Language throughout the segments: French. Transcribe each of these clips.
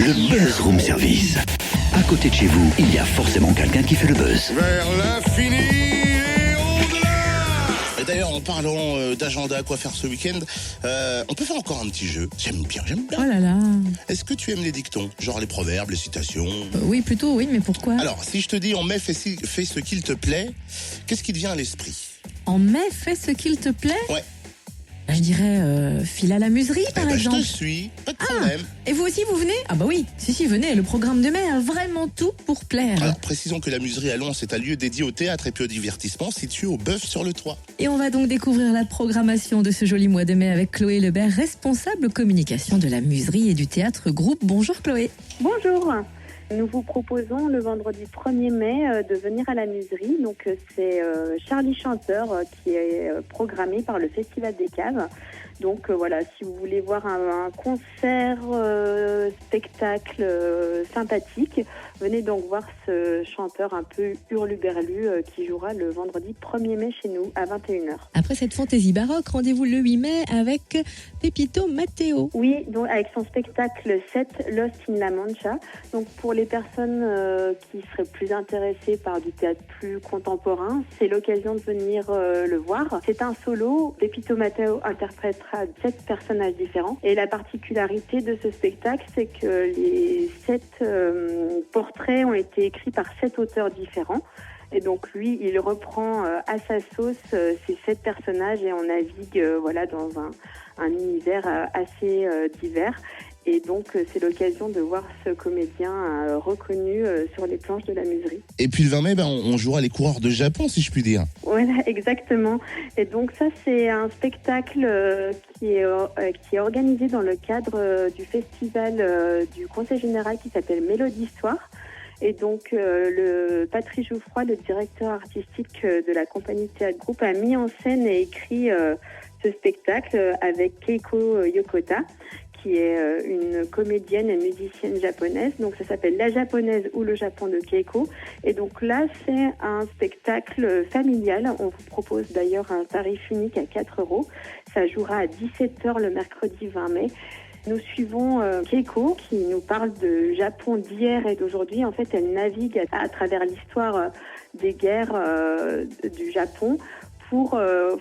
Le Buzz Room Service. À côté de chez vous, il y a forcément quelqu'un qui fait le buzz. Vers l'infini et au-delà. Et d'ailleurs, en parlant d'agenda, quoi faire ce week-end, on peut faire encore un petit jeu. J'aime bien. Oh là là. Est-ce que tu aimes les dictons? Genre les proverbes, les citations? Oui, plutôt, oui, mais pourquoi? Alors, si je te dis en mai, fais ce qu'il te plaît, qu'est-ce qui te vient à l'esprit? En mai, fais ce qu'il te plaît? Ouais. Je dirais file à la muserie, par exemple. Je te suis, pas de problème. Et vous aussi, vous venez? Ah bah oui, si, venez. Le programme de mai a vraiment tout pour plaire. Alors, précisons que la muserie à Lons est un lieu dédié au théâtre et puis au divertissement, situé au Bœuf sur le Toit. Et on va donc découvrir la programmation de ce joli mois de mai avec Chloé Lebert, responsable communication de la muserie et du théâtre groupe. Bonjour Chloé. Bonjour. Nous vous proposons le vendredi 1er mai de venir à la muserie. Donc c'est Charlie Chanteur qui est programmé par le Festival des Caves. Donc voilà, si vous voulez voir un concert, spectacle sympathique, venez donc voir ce chanteur un peu hurluberlu qui jouera le vendredi 1er mai chez nous à 21h. Après cette fantaisie baroque, rendez-vous le 8 mai avec Pepito Matteo. Oui, donc avec son spectacle 7, Lost in La Mancha. Donc pour les personnes qui seraient plus intéressées par du théâtre plus contemporain, c'est l'occasion de venir le voir. C'est un solo. Pepito Matteo interprétera 7 personnages différents. Et la particularité de ce spectacle, c'est que les 7 portraits ont été écrits par 7 auteurs différents. Et donc lui, il reprend à sa sauce ces 7 personnages et on navigue dans un univers assez divers. Et donc, c'est l'occasion de voir ce comédien reconnu sur les planches de la muserie. Et puis le 20 mai, on jouera les coureurs de Japon, si je puis dire. Voilà, exactement. Et donc ça, c'est un spectacle qui est organisé dans le cadre du festival du Conseil général qui s'appelle Mélodie Histoire. Et donc, le Patrice Jouffroy, le directeur artistique de la compagnie Théâtre Group, a mis en scène et écrit ce spectacle avec Keiko Yokota, qui est une comédienne et musicienne japonaise. Donc ça s'appelle La Japonaise ou le Japon de Keiko. Et donc là, c'est un spectacle familial. On vous propose d'ailleurs un tarif unique à 4 €. Ça jouera à 17h le mercredi 20 mai. Nous suivons Keiko qui nous parle de Japon d'hier et d'aujourd'hui. En fait, elle navigue à travers l'histoire des guerres du Japon pour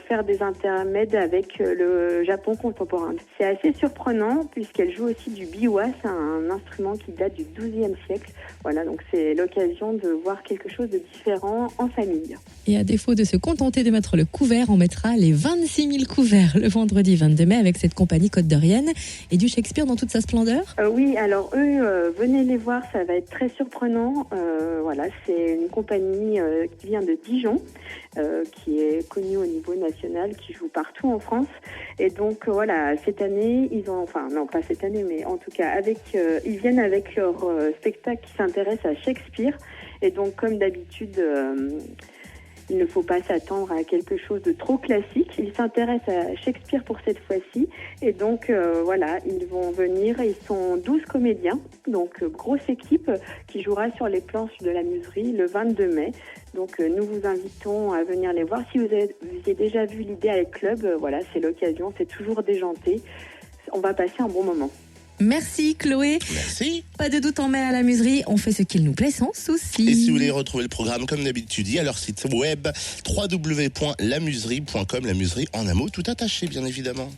faire des intermèdes avec le Japon contemporain. C'est assez surprenant puisqu'elle joue aussi du biwa, c'est un instrument qui date du XIIe siècle. Voilà, donc c'est l'occasion de voir quelque chose de différent en famille. Et à défaut de se contenter de mettre le couvert, on mettra les 26 000 couverts le vendredi 22 mai avec cette compagnie Côte d'Orienne et du Shakespeare dans toute sa splendeur. Oui, alors eux, venez les voir, ça va être très surprenant. Voilà, c'est une compagnie qui vient de Dijon, qui est connue au niveau national, qui joue partout en France. Et donc voilà, cette année, non pas cette année, mais en tout cas ils viennent avec leur spectacle qui s'intéresse à Shakespeare. Et donc comme d'habitude, il ne faut pas s'attendre à quelque chose de trop classique. Ils s'intéressent à Shakespeare pour cette fois-ci. Et donc, ils vont venir. Ils sont 12 comédiens. Donc, grosse équipe qui jouera sur les planches de la muserie le 22 mai. Donc, nous vous invitons à venir les voir. Si vous avez déjà vu l'Idéal Club, c'est l'occasion. C'est toujours déjanté. On va passer un bon moment. Merci Chloé. Merci. Pas de doute, en mai à la muserie, on fait ce qu'il nous plaît sans souci. Et si vous voulez retrouver le programme comme d'habitude, à leur site web www.lamuserie.com, la muserie en un mot tout attaché bien évidemment.